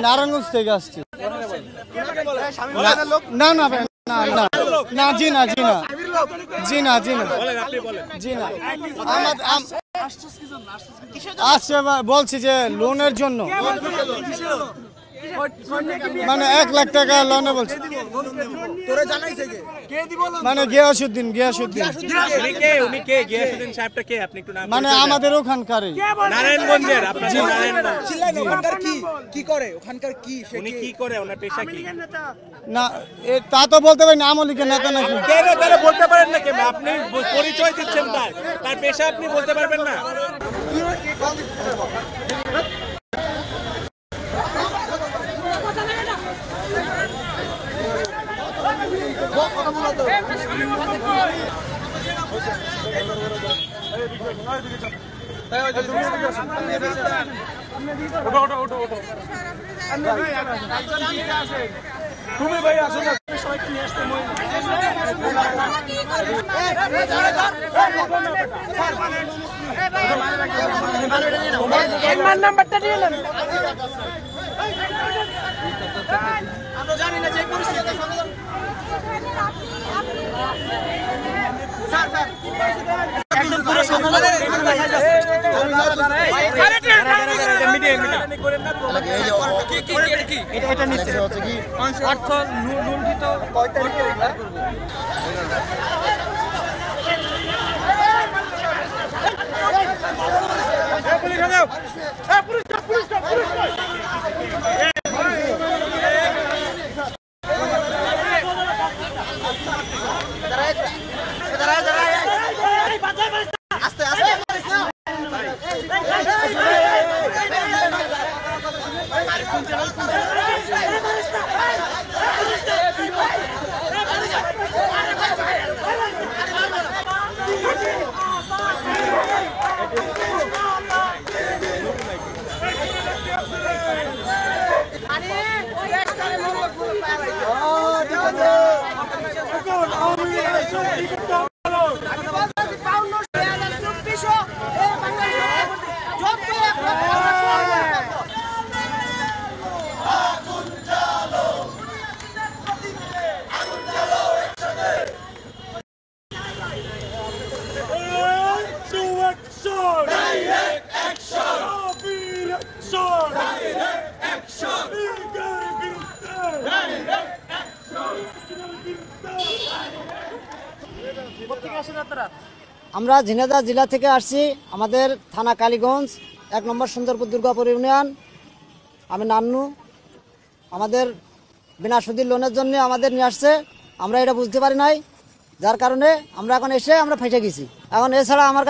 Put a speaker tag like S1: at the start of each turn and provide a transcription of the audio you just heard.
S1: নারায়ণগঞ্জ থেকে আসছি। না না ভাই, না না না, জি না জি না জি না জি না জি না, আসছে বলছি যে লোনের জন্য, মানে 1 লাখ টাকা লোনে বলছে, মানে গিয়াসউদ্দিন মানে আমাদের ওখানকারই
S2: নারায়ণগঞ্জের।
S1: না তা তো বলতে পারি না, আওয়ামী লীগের নেতা নাকি।
S2: বলতে পারেন না কেন? আপনি পরিচয় দিচ্ছেন তার পেশা আপনি বলতে পারবেন না। তুমি ভাই আসো না, নাম্বারটা দিয়ে নেন। আমরা জানি না যে পরিস্থিতি
S3: আমরা ঝিনাইদহ জেলা থেকে আসছি, আমাদের থানা কালীগঞ্জ, 1 নম্বর সুন্দরপুর দুর্গাপুর ইউনিয়ন। আমি নান্নু, আমাদের বিনা সুদের লোনের জন্য আমাদের নিয়ে আসছে, আমরা এটা বুঝতে পারি নাই, যার কারণে আমরা এখন এসে আমরা ফেঁসে গেছি। এখন এছাড়া আমার